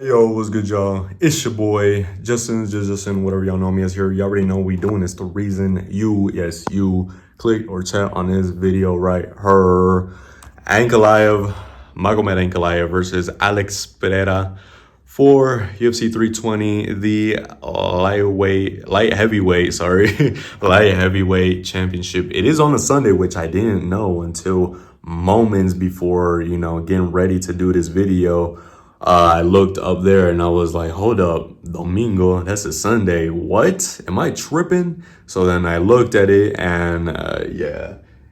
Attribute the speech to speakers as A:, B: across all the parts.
A: Yo, what's good, y'all? It's your boy, Justin, whatever y'all know me as here. You already know we doing this. The reason you click or chat on this video right here. Ankalaev, Magomed Ankalaev versus Alex Pereira for UFC 320, the light heavyweight, light heavyweight championship. It is on a Sunday, which I didn't know until moments before, getting ready to do this video. I looked up there and I was like, hold up, Domingo, that's a Sunday. What? Am I tripping? So then I looked at it and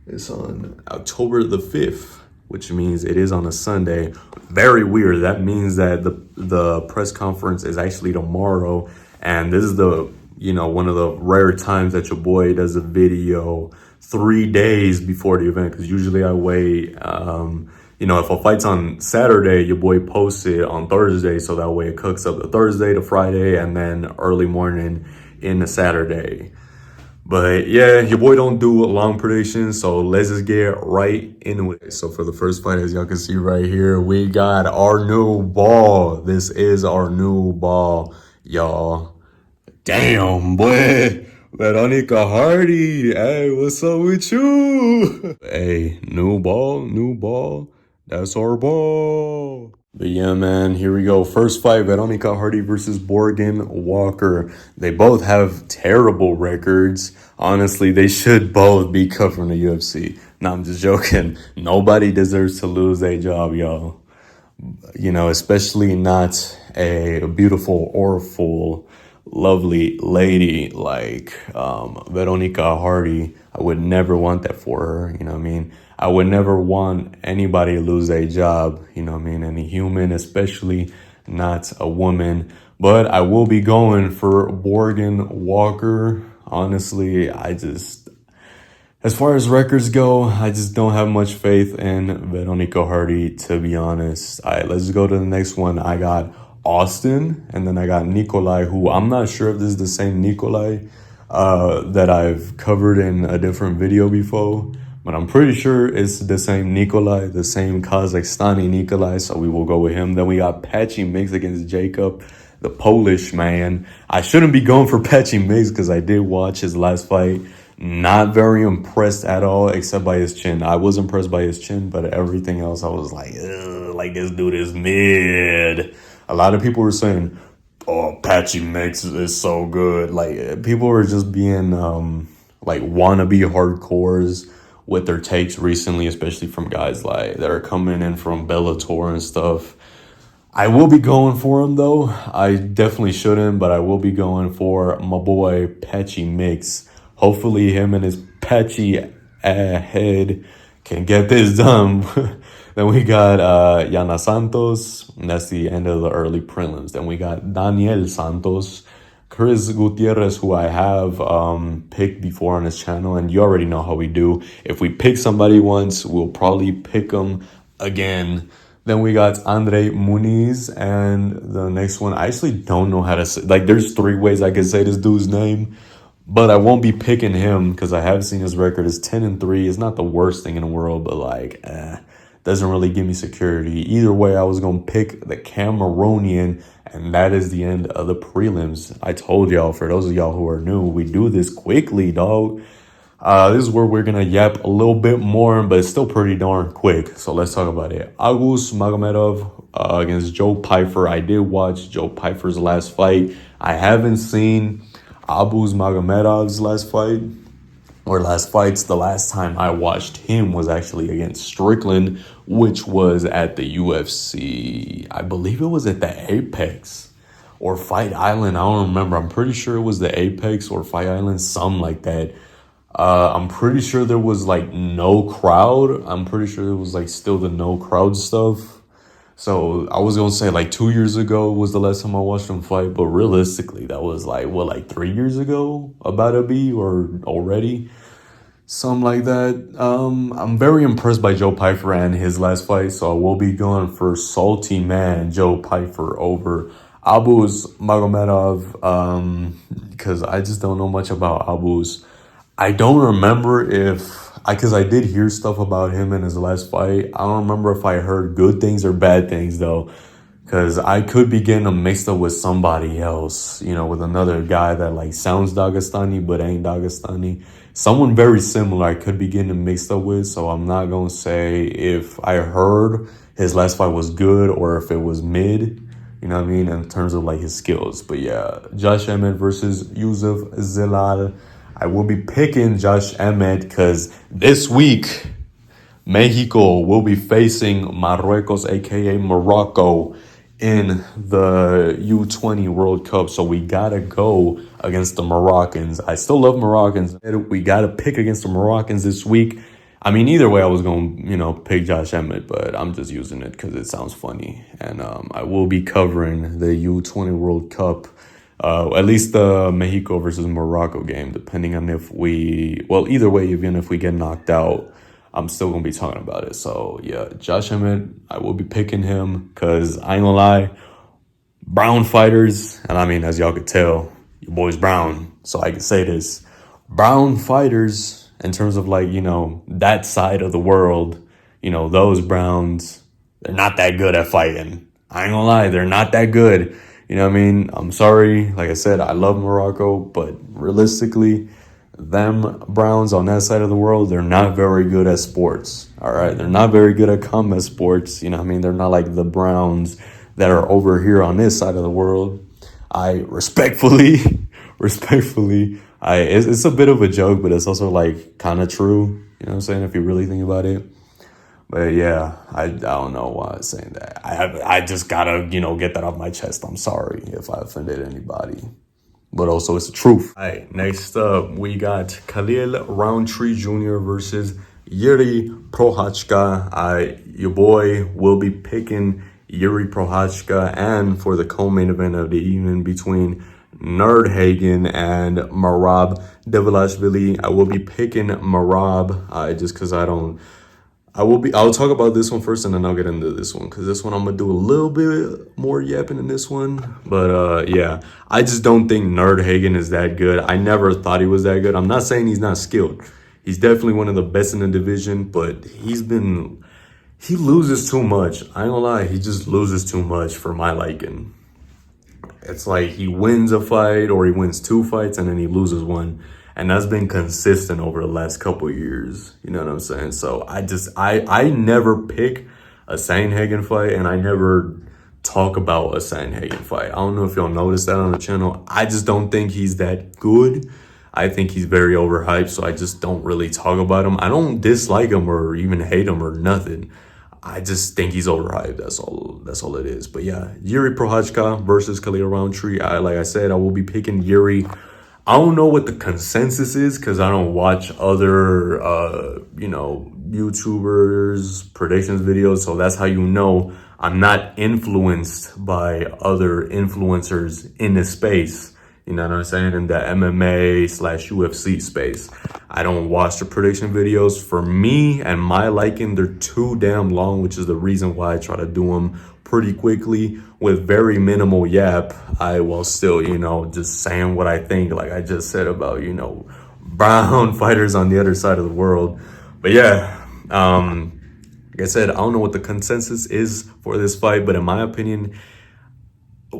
A: it's on October the 5th, which means it is on a Sunday. Very weird. That means that the press conference is actually tomorrow. And this is one of the rare times that your boy does a video 3 days before the event. Because usually I wait, if a fight's on Saturday, your boy posts it on Thursday, so that way it cooks up the Thursday to Friday and then early morning in the Saturday. But yeah, your boy don't do long predictions, so let's just get right into it. So for the first fight, as y'all can see right here, we got our new ball. This is our new ball, y'all. Damn, boy. Veronica Hardy, hey, what's up with you? Hey, new ball. That's our ball. But yeah, man, here we go. First fight, Veronica Hardy versus Morgan Walker. They both have terrible records. Honestly, they should both be cut from the UFC. No, I'm just joking. Nobody deserves to lose their job, y'all. Especially not a beautiful or full, lovely lady like Veronica Hardy. I would never want that for her, you know what I mean? I would never want anybody to lose their job, you know what I mean? Any human, especially not a woman. But I will be going for Morgan Walker. Honestly, as far as records go, I just don't have much faith in Veronica Hardy, to be honest. All right, let's go to the next one. I got Austin, and then I got Nikolai, who I'm not sure if this is the same Nikolai that I've covered in a different video before, but I'm pretty sure it's the same Nikolai, the same Kazakhstani Nikolai, so we will go with him. Then we got Patchy Mix against Jacob, the Polish man. I shouldn't be going for Patchy Mix because I did watch his last fight. Not very impressed at all, except by his chin. I was impressed by his chin, but everything else I was like, ugh, this dude is mid. A lot of people were saying, oh, Patchy Mix is so good. People were just being wannabe hardcores with their takes recently, especially from guys that are coming in from Bellator and stuff. I will be going for him though. I definitely shouldn't, but I will be going for my boy Patchy Mix. Hopefully him and his patchy head can get this done. Then we got Yana Santos, and that's the end of the early prelims. Then we got Daniel Santos, Chris Gutierrez, who I have picked before on this channel, and you already know how we do. If we pick somebody once, we'll probably pick them again. Then we got Andre Muniz, and the next one, I actually don't know how to say. There's 3 ways I could say this dude's name, but I won't be picking him because I have seen his record is 10-3. It's not the worst thing in the world, but doesn't really give me security. Either way, I was going to pick the Cameroonian, and that is the end of the prelims. I told y'all, for those of y'all who are new, we do this quickly, dog. This is where we're going to yap a little bit more, but it's still pretty darn quick. So let's talk about it. Agus Magomedov against Joe Pyfer. I did watch Joe Pyfer's last fight. I haven't seen Abus Magomedov's last fight. Or last fights. The last time I watched him was actually against Strickland, which was at the UFC. I believe it was at the Apex or Fight Island. I don't remember. I'm pretty sure it was the Apex or Fight Island, something like that. I'm pretty sure there was no crowd. I'm pretty sure it was still the no crowd stuff. So I was going to say 2 years ago was the last time I watched him fight. But realistically, that was 3 years ago about to be, or already. Something like that. I'm very impressed by Joe Pyfer and his last fight. So I will be going for salty man Joe Pyfer over Abus Magomedov. Because I just don't know much about Abus. I don't remember because I did hear stuff about him in his last fight. I don't remember if I heard good things or bad things though. Because I could be getting him mixed up with somebody else, you know, with another guy that like sounds Dagestani but ain't Dagestani. Someone very similar I could be getting him mixed up with. So I'm not going to say if I heard his last fight was good or if it was mid, you know what I mean, in terms of like his skills. But yeah, Josh Emmett versus Yusuf Zilal. I will be picking Josh Emmett because this week, Mexico will be facing Marruecos, aka Morocco, in the U20 World Cup. So we gotta go against the Moroccans. I still love Moroccans. We gotta pick against the Moroccans this week. I mean, either way, I was gonna, you know, pick Josh Emmett, but I'm just using it because it sounds funny. And I will be covering the U20 World Cup. At least the Mexico versus Morocco game, depending on if either way, even if we get knocked out, I'm still going to be talking about it. So, yeah, Josh Emmett, I will be picking him because I ain't going to lie, brown fighters, and I mean, as y'all could tell, your boy's brown, so I can say this. Brown fighters, in terms of like, you know, that side of the world, you know, those browns, they're not that good at fighting. I ain't going to lie, they're not that good. You know what I mean? I'm sorry. Like I said, I love Morocco, but realistically, them Browns on that side of the world, they're not very good at sports. All right. They're not very good at combat sports. You know what I mean? They're not like the Browns that are over here on this side of the world. I respectfully, it's a bit of a joke, but it's also like kind of true. You know what I'm saying? If you really think about it. But yeah, I don't know why I'm saying that. I just gotta, you know, get that off my chest. I'm sorry if I offended anybody. But also it's the truth. All right, next up, we got Khalil Roundtree Jr. versus Yuri Prochazka. Your boy will be picking Yuri Prochazka, and for the co-main event of the evening between Nerdhagen and Merab Dvalishvili, I will be picking Merab just because I'll talk about this one first and then I'll get into this one because this one I'm gonna do a little bit more yapping in this one. But yeah, I just don't think Nerdhagen is that good. I never thought he was that good. I'm not saying he's not skilled. He's definitely one of the best in the division, but he loses too much. I ain't gonna lie, he just loses too much for my liking. It's like he wins a fight or he wins two fights and then he loses one. And that's been consistent over the last couple of years. You know what I'm saying? So I never pick a Sandhagen fight and I never talk about a Sandhagen fight. I don't know if y'all noticed that on the channel. I just don't think he's that good. I think he's very overhyped, so I just don't really talk about him. I don't dislike him or even hate him or nothing. I just think he's overhyped. That's all it is. But yeah, Yuri Prochazka versus Khalil Roundtree. Like I said, I will be picking Yuri. I don't know what the consensus is because I don't watch other, you know, YouTubers, predictions videos. So that's how you know I'm not influenced by other influencers in this space. You know what I'm saying? In the MMA/UFC space. I don't watch the prediction videos. For me and my liking, they're too damn long, which is the reason why I try to do them pretty quickly with very minimal yap. I will still, you know, just saying what I think, like I just said about, you know, brown fighters on the other side of the world. But yeah, like I said, I don't know what the consensus is for this fight, but in my opinion,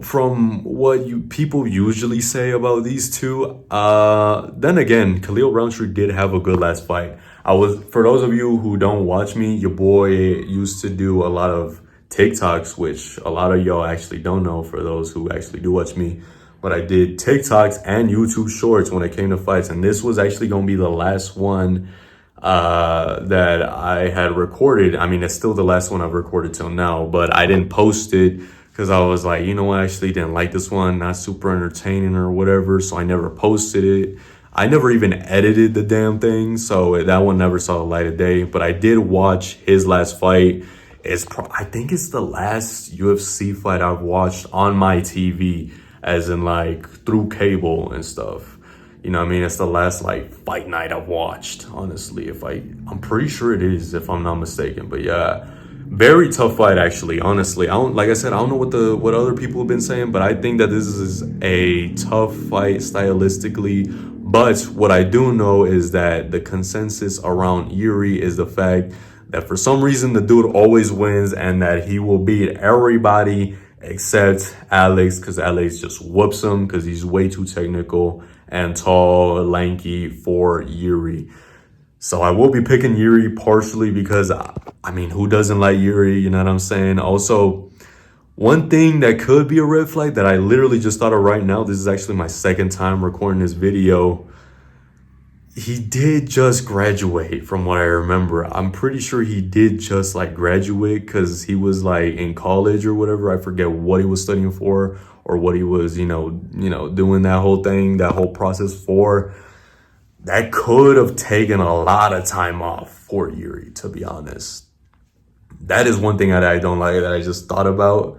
A: from what people usually say about these two, then again, Khalil Roundtree did have a good last fight. For those of you who don't watch me, your boy used to do a lot of TikToks, which a lot of y'all actually don't know for those who actually do watch me. But I did TikToks and YouTube shorts when it came to fights. And this was actually going to be the last one that I had recorded. I mean, it's still the last one I've recorded till now, but I didn't post it because I was like, you know what, I actually didn't like this one, not super entertaining or whatever. So I never posted it. I never even edited the damn thing. So that one never saw the light of day. But I did watch his last fight. I think it's the last UFC fight I've watched on my TV, as in like through cable and stuff. You know what I mean? It's the last like fight night I've watched, honestly. I'm pretty sure it is, if I'm not mistaken. But yeah, very tough fight actually, honestly. Like I said, I don't know what other people have been saying, but I think that this is a tough fight stylistically. But what I do know is that the consensus around Yuri is the fact that for some reason the dude always wins and that he will beat everybody except Alex, because Alex just whoops him because he's way too technical and tall, lanky for Yuri. So I will be picking Yuri partially because, I mean, who doesn't like Yuri? You know what I'm saying? Also, one thing that could be a red flag that I literally just thought of right now, this is actually my second time recording this video. He did just graduate from what I remember. I'm pretty sure he did just like graduate because he was like in college or whatever. I forget what he was studying for or what he was, doing that whole thing, that whole process for. That could have taken a lot of time off for Yuri, to be honest. That is one thing that I don't like that I just thought about.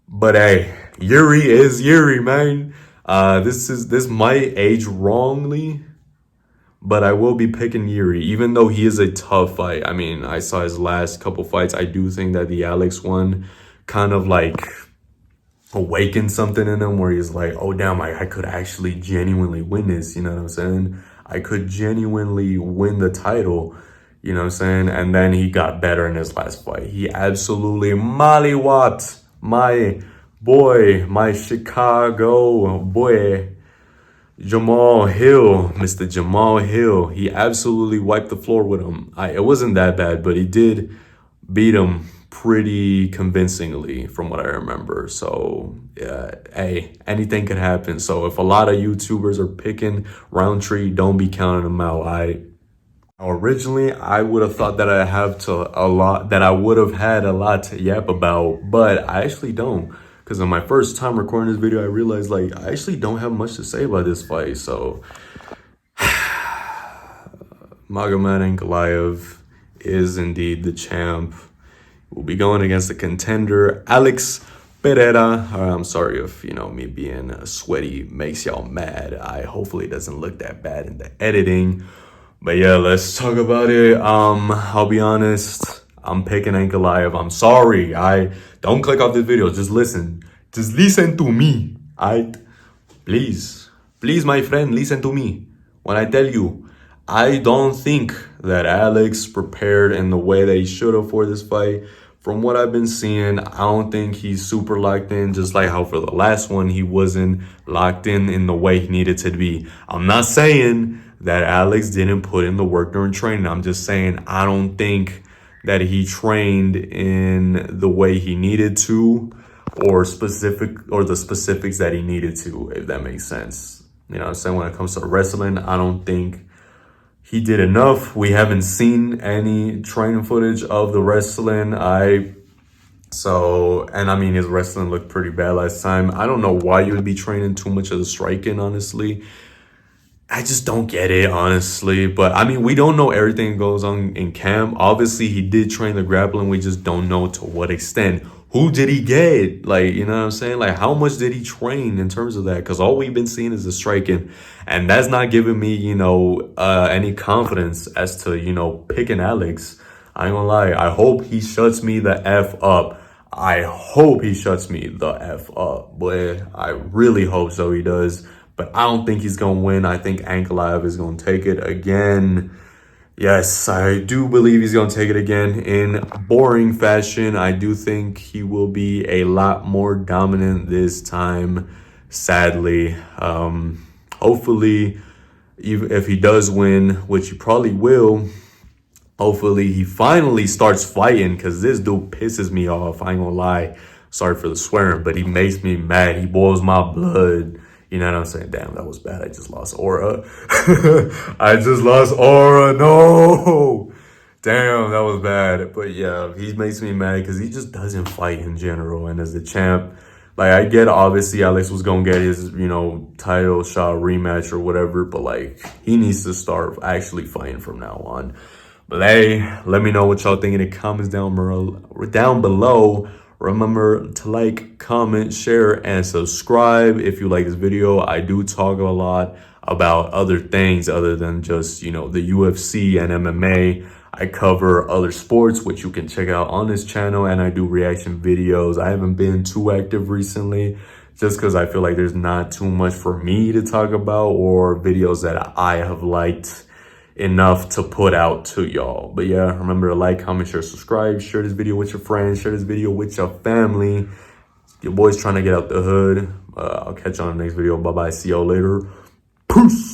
A: But hey, Yuri is Yuri, man. This might age wrongly, but I will be picking Yuri, even though he is a tough fight. I mean, I saw his last couple fights. I do think that the Alex one kind of like awakened something in him where he's like, oh, damn, I could actually genuinely win this. You know what I'm saying? I could genuinely win the title. You know what I'm saying? And then he got better in his last fight. He absolutely mollywopped my boy, my Chicago boy, Jamal Hill, Mr. Jamal Hill. He absolutely wiped the floor with him. It wasn't that bad, but he did beat him pretty convincingly from what I remember. So, yeah, hey, anything could happen. So if a lot of YouTubers are picking Roundtree, don't be counting them out. Originally, I would have thought that I would have had a lot to yap about, but I actually don't. Because on my first time recording this video, I realized like I actually don't have much to say about this fight. So Ankalaev is indeed the champ. We'll be going against the contender, Alex Pereira. I'm sorry if, me being sweaty makes y'all mad. Hopefully it doesn't look that bad in the editing. But yeah, let's talk about it. I'll be honest, I'm picking Ankalaev. I'm sorry. Don't click off this video. Just listen. Just listen to me. Please, my friend, listen to me. When I tell you, I don't think that Alex prepared in the way that he should have for this fight. From what I've been seeing, I don't think he's super locked in, just like how for the last one, he wasn't locked in the way he needed to be. I'm not saying that Alex didn't put in the work during training. I'm just saying I don't think that he trained in the way he needed to or the specifics that he needed to, if that makes sense. You know what I'm saying? When it comes to wrestling, I don't think he did enough. We haven't seen any training footage of the wrestling. His wrestling looked pretty bad last time. I don't know why you would be training too much of the striking, honestly. I just don't get it, honestly. But I mean, we don't know everything that goes on in camp. Obviously, he did train the grappling. We just don't know to what extent. Who did he get? Like, you know what I'm saying? Like, how much did he train in terms of that? Because all we've been seeing is the striking. And that's not giving me, any confidence as to, picking Alex. I ain't gonna lie. I hope he shuts me the F up. I hope he shuts me the F up. But I really hope so he does. But I don't think he's going to win. I think Ankalaev is going to take it again. Yes, I do believe he's going to take it again in boring fashion. I do think he will be a lot more dominant this time, sadly. Hopefully, if he does win, which he probably will, hopefully he finally starts fighting because this dude pisses me off. I ain't going to lie. Sorry for the swearing, but he makes me mad. He boils my blood. You know what I'm saying? Damn, that was bad. I just lost aura. I just lost aura. No. Damn, that was bad. But yeah, he makes me mad because he just doesn't fight in general. And as the champ, like, I get obviously Alex was going to get his, title shot rematch or whatever. But like, he needs to start actually fighting from now on. But hey, let me know what y'all think in the comments down below. Remember to like, comment, share, and subscribe if you like this video. I do talk a lot about other things other than just, the UFC and MMA. I cover other sports, which you can check out on this channel, and I do reaction videos. I haven't been too active recently just because I feel like there's not too much for me to talk about or videos that I have liked enough to put out to y'all. But yeah, remember to like, comment, share, subscribe, share this video with your friends, share this video with your family. Your boy's trying to get out the hood. I'll catch you on the next video. Bye bye. See y'all later. Peace.